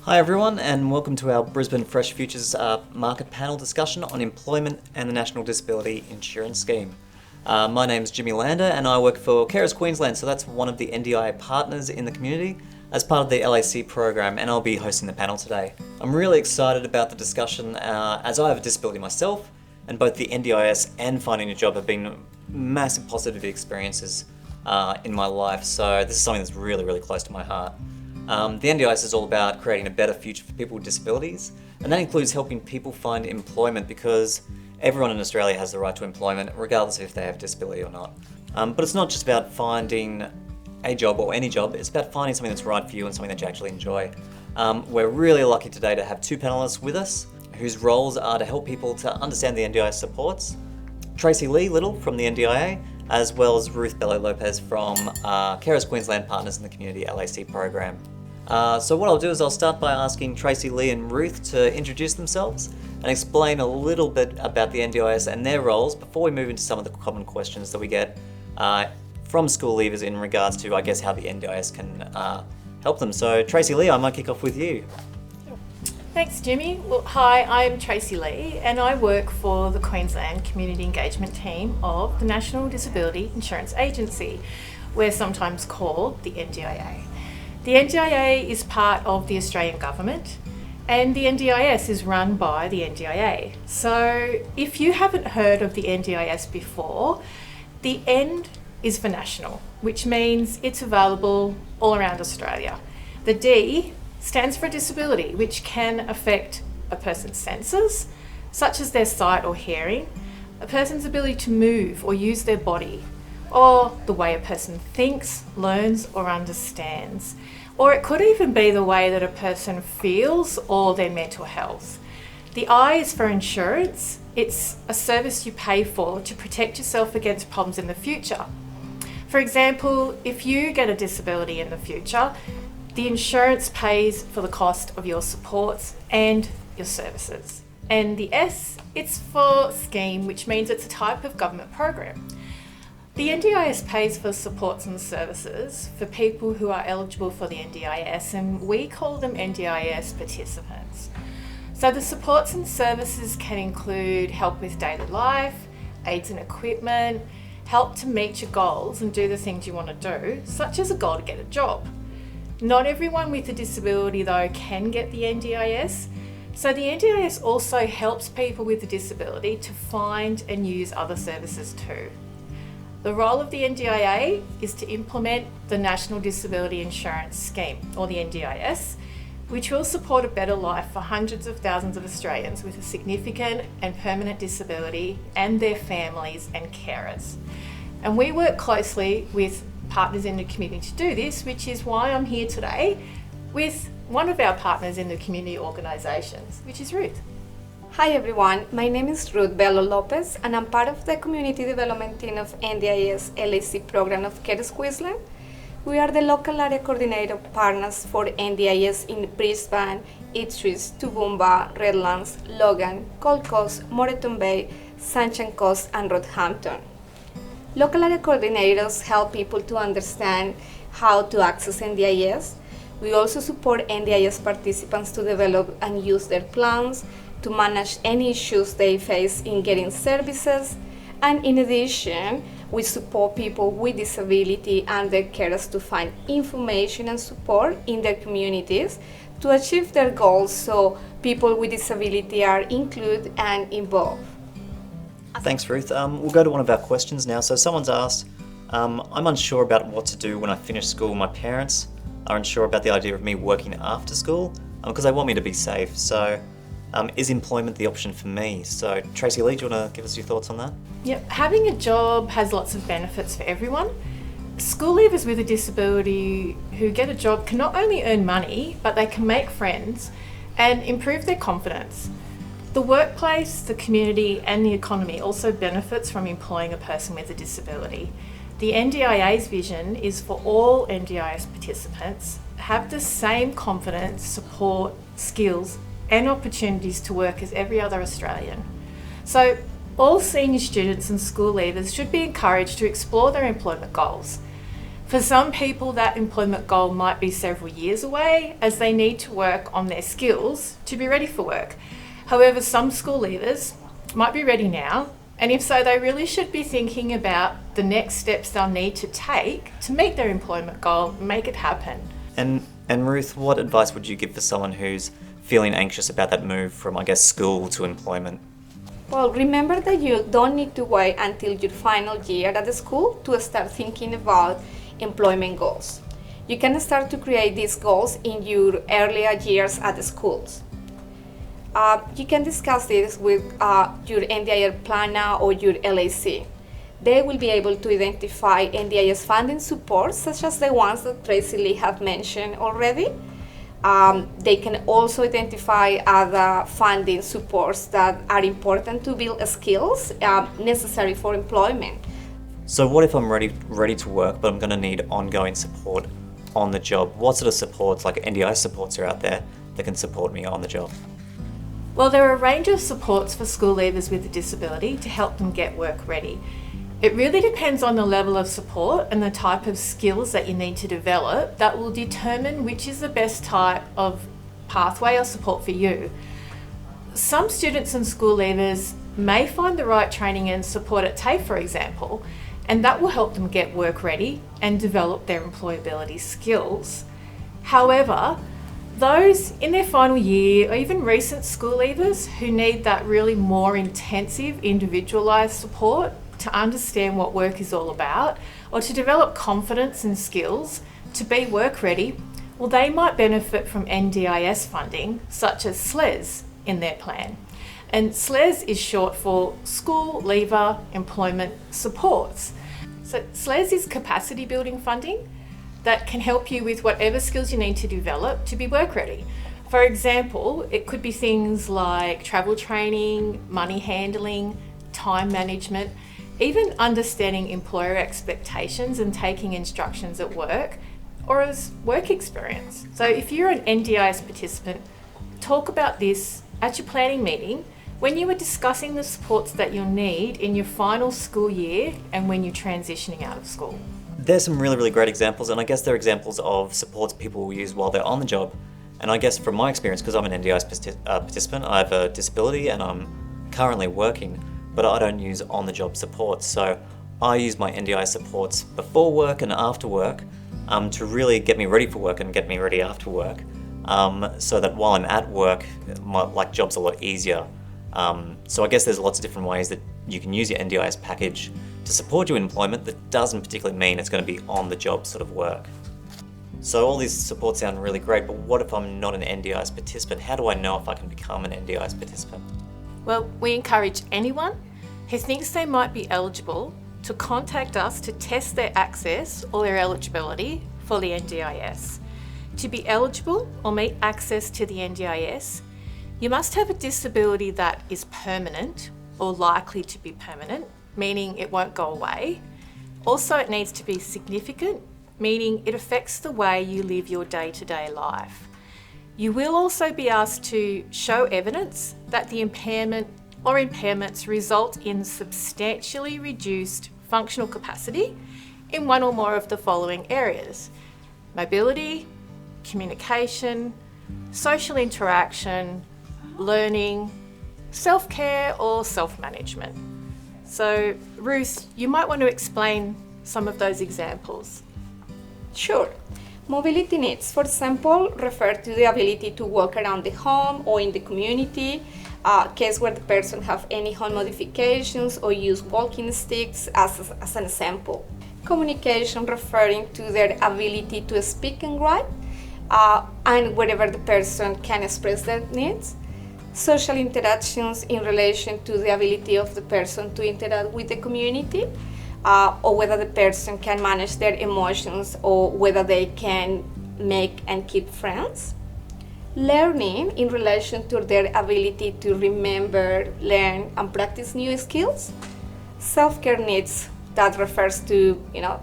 Hi everyone, and welcome to our Brisbane Fresh Futures market panel discussion on employment and the National Disability Insurance Scheme. My name's Jimmy Lander and I work for Carers Queensland, so that's one of the Ndia partners in the community as part of the LAC program, and I'll be hosting the panel today. I'm really excited about the discussion as I have a disability myself, and both the NDIS and finding a job have been massive positive experiences in my life, so this is something that's really close to my heart. The NDIS is all about creating a better future for people with disabilities, and that includes helping people find employment because everyone in Australia has the right to employment regardless of if they have a disability or not. But it's not just about finding a job or any job, it's about finding something that's right for you and something that you actually enjoy. We're really lucky today to have two panellists with us whose roles are to help people to understand the NDIS supports. Tracy Lee Little from the NDIA, as well as Ruth Bello-Lopez from Carers Queensland Partners in the Community LAC program. So what I'll do is I'll start by asking Tracy Lee and Ruth to introduce themselves and explain a little bit about the NDIS and their roles before we move into some of the common questions that we get from school leavers in regards to, I guess, how the NDIS can help them. So Tracy Lee, I might kick off with you. Thanks, Jimmy. Well, hi, I'm Tracy Lee and I work for the Queensland Community Engagement Team of the National Disability Insurance Agency. We're sometimes called the NDIA. The NDIA is part of the Australian Government and the NDIS is run by the NDIA. So if you haven't heard of the NDIS before, the N is for national, which means it's available all around Australia. The D stands for disability, which can affect a person's senses, such as their sight or hearing, a person's ability to move or use their body, or the way a person thinks, learns, or understands. Or it could even be the way that a person feels or their mental health. The I is for insurance. It's a service you pay for to protect yourself against problems in the future. For example, if you get a disability in the future, the insurance pays for the cost of your supports and your services. And the S, it's for scheme, which means it's a type of government program. The NDIS pays for supports and services for people who are eligible for the NDIS, and we call them NDIS participants. So the supports and services can include help with daily life, aids and equipment, help to meet your goals and do the things you want to do, such as a goal to get a job. Not everyone with a disability though can get the NDIS, so the NDIS also helps people with a disability to find and use other services too. The role of the NDIA is to implement the National Disability Insurance Scheme, or the NDIS, which will support a better life for hundreds of thousands of Australians with a significant and permanent disability and their families and carers. And we work closely with partners in the community to do this, which is why I'm here today with one of our partners in the community organisations, which is Ruth. Hi everyone, my name is Ruth Bello-Lopez and I'm part of the Community Development Team of NDIS LAC program of Carers Queensland. We are the local area coordinator partners for NDIS in Brisbane, Idris, Toowoomba, Redlands, Logan, Gold Coast, Moreton Bay, Sunshine Coast and Rockhampton. Local area coordinators help people to understand how to access NDIS. We also support NDIS participants to develop and use their plans, to manage any issues they face in getting services, and in addition, we support people with disability and their carers to find information and support in their communities to achieve their goals so people with disability are included and involved. Thanks, Ruth. We'll go to one of our questions now. So someone's asked, I'm unsure about what to do when I finish school. My parents are unsure about the idea of me working after school because they want me to be safe. So is employment the option for me? So Tracy Lee, do you want to give us your thoughts on that? Yep, having a job has lots of benefits for everyone. School leavers with a disability who get a job can not only earn money, but they can make friends and improve their confidence. The workplace, the community and the economy also benefits from employing a person with a disability. The NDIA's vision is for all NDIS participants have the same confidence, support, skills and opportunities to work as every other Australian. So all senior students and school leavers should be encouraged to explore their employment goals. For some people, that employment goal might be several years away as they need to work on their skills to be ready for work. However, some school leavers might be ready now, and if so, they really should be thinking about the next steps they'll need to take to meet their employment goal and make it happen. And Ruth, what advice would you give for someone who's feeling anxious about that move from, I guess, school to employment? Well, remember that you don't need to wait until your final year at the school to start thinking about employment goals. You can start to create these goals in your earlier years at the schools. You can discuss this with your NDIS planner or your LAC. They will be able to identify NDIS funding supports, such as the ones that Tracy Lee have mentioned already. They can also identify other funding supports that are important to build skills necessary for employment. So what if I'm ready to work, but I'm going to need ongoing support on the job? What sort of supports, like NDIS supports, are out there that can support me on the job? Well, there are a range of supports for school leavers with a disability to help them get work ready. It really depends on the level of support and the type of skills that you need to develop that will determine which is the best type of pathway or support for you. Some students and school leavers may find the right training and support at TAFE, for example, and that will help them get work ready and develop their employability skills. However, those in their final year or even recent school leavers who need that really more intensive individualised support to understand what work is all about or to develop confidence and skills to be work ready, well, they might benefit from NDIS funding such as SLES in their plan. And SLES is short for School Leaver Employment Supports. So SLES is capacity building funding that can help you with whatever skills you need to develop to be work ready. For example, it could be things like travel training, money handling, time management, even understanding employer expectations and taking instructions at work or as work experience. So if you're an NDIS participant, talk about this at your planning meeting when you are discussing the supports that you'll need in your final school year and when you're transitioning out of school. There's some really, really great examples, and I guess they're examples of supports people will use while they're on the job. And I guess from my experience, because I'm an NDIS participant, I have a disability and I'm currently working, but I don't use on-the-job supports. So I use my NDIS supports before work and after work to really get me ready for work and get me ready after work, so that while I'm at work, my job's a lot easier. So I guess there's lots of different ways that you can use your NDIS package to support your employment that doesn't particularly mean it's going to be on-the-job sort of work. So all these supports sound really great, but what if I'm not an NDIS participant? How do I know if I can become an NDIS participant? Well, we encourage anyone who thinks they might be eligible to contact us to test their access or their eligibility for the NDIS. To be eligible or meet access to the NDIS, you must have a disability that is permanent or likely to be permanent, meaning it won't go away. Also, it needs to be significant, meaning it affects the way you live your day-to-day life. You will also be asked to show evidence that the impairment or impairments result in substantially reduced functional capacity in one or more of the following areas: mobility, communication, social interaction, learning, self-care or self-management. So Ruth, you might want to explain some of those examples. Sure. Mobility needs, for example, refer to the ability to walk around the home or in the community, case where the person have any home modifications or use walking sticks as an example. Communication referring to their ability to speak and write, and wherever the person can express their needs. Social interactions in relation to the ability of the person to interact with the community, or whether the person can manage their emotions or whether they can make and keep friends. Learning in relation to their ability to remember, learn, and practice new skills. Self-care needs, that refers to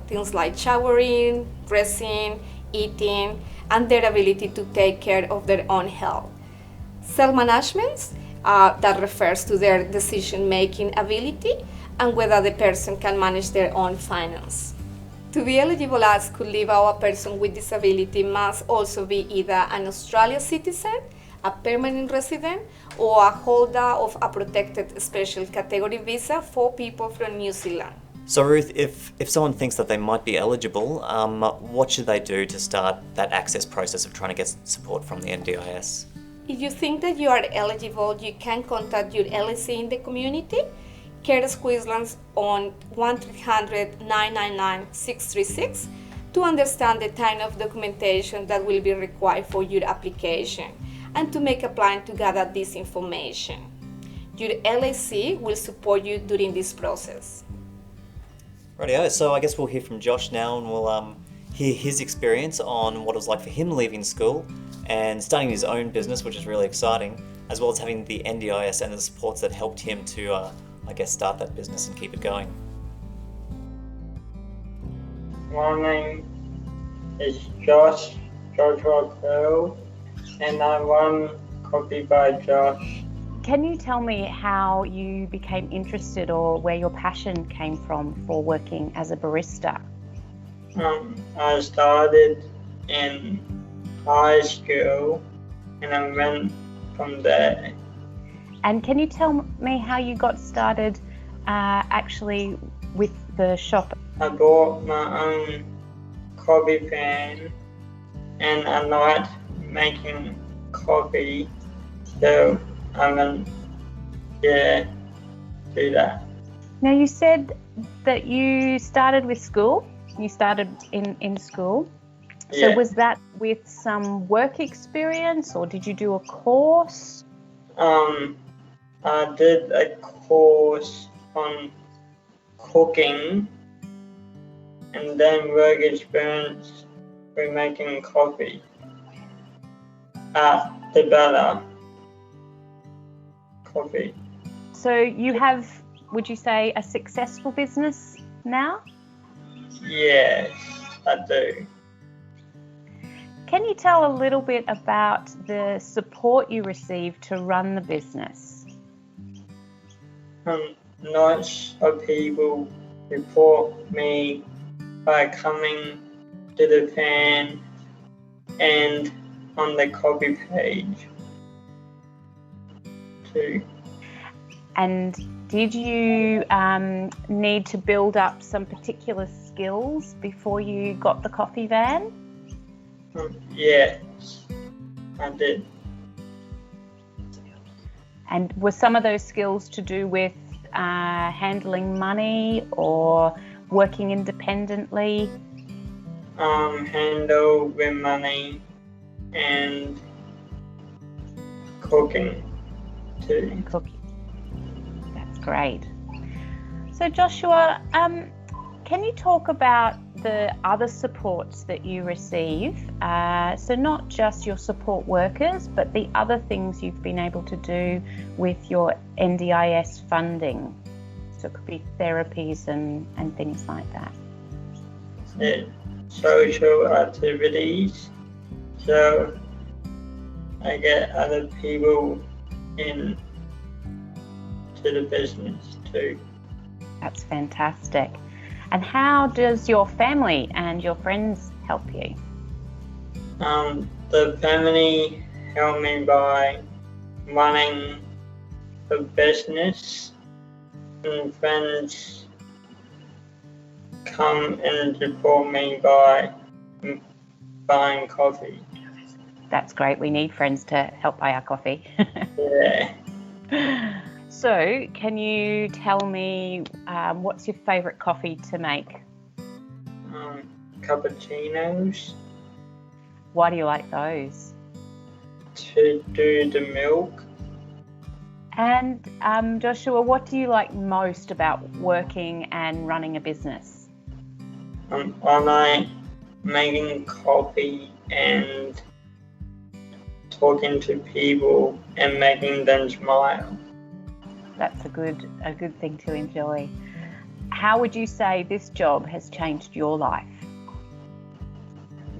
things like showering, dressing, eating, and their ability to take care of their own health. Self-management, that refers to their decision-making ability and whether the person can manage their own finance. To be eligible as could live a person with disability must also be either an Australian citizen, a permanent resident, or a holder of a protected special category visa for people from New Zealand. So Ruth, if someone thinks that they might be eligible, what should they do to start that access process of trying to get support from the NDIS? If you think that you are eligible, you can contact your LSC in the community, Carers Queensland on 1300 999 636 to understand the type of documentation that will be required for your application and to make a plan to gather this information. Your LSC will support you during this process. Rightio, so I guess we'll hear from Josh now and we'll hear his experience on what it was like for him leaving school and starting his own business, which is really exciting, as well as having the NDIS and the supports that helped him to, start that business and keep it going. My name is Joshua Pearl, and I run Coffee by Josh. Can you tell me how you became interested or where your passion came from for working as a barista? I started in high school and I went from there. And can you tell me how you got started actually with the shop? I bought my own coffee pan and I liked making coffee, so I went to do that. Now you said that you started with school. You started in school. So Yeah. was that with some work experience or did you do a course? I did a course on cooking and then work experience with making coffee at the Bella Coffee. So you have, would you say, a successful business now? Yes, I do. Can you tell a little bit about the support you received to run the business? Lots of people report me by coming to the fan and on the coffee page too. And did you need to build up some particular skills before you got the coffee van? Yes, I did. And were some of those skills to do with handling money or working independently? Handle with money and cooking too. Cooking. That's great. So Joshua, can you talk about the other supports that you receive? So not just your support workers, but the other things you've been able to do with your NDIS funding. So it could be therapies and things like that. Yeah, social activities. So I get other people in to the business too. That's fantastic. And how does your family and your friends help you? The family helped me by running the business, and friends come and support me by buying coffee. That's great. We need friends to help buy our coffee. Yeah. So, can you tell me what's your favourite coffee to make? Cappuccinos Why do you like those? to do the milk. And Joshua, what do you like most about working and running a business? I like making coffee and talking to people and making them smile. That's a good thing to enjoy. How would you say this job has changed your life?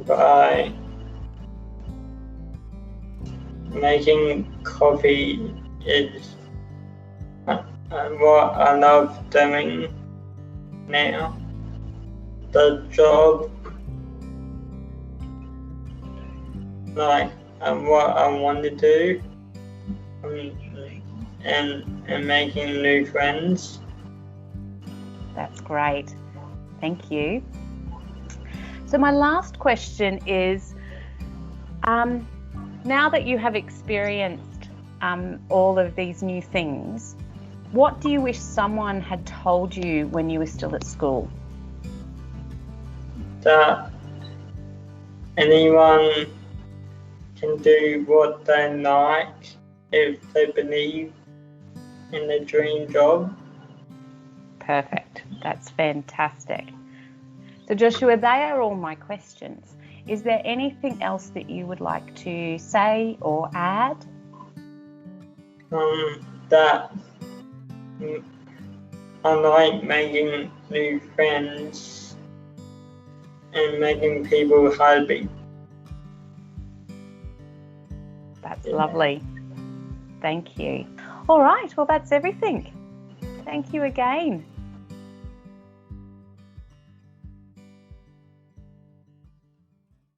By making coffee is what I love doing now. the job, like what I want to do, and making new friends. That's great. Thank you. So my last question is, now that you have experienced all of these new things, what do you wish someone had told you when you were still at school? That anyone can do what they like if they believe in the dream job. Perfect. That's fantastic. So Joshua, they are all my questions. Is there anything else that you would like to say or add? That I like making new friends and making people happy. That's lovely. Thank you. All right, well, that's everything. Thank you again.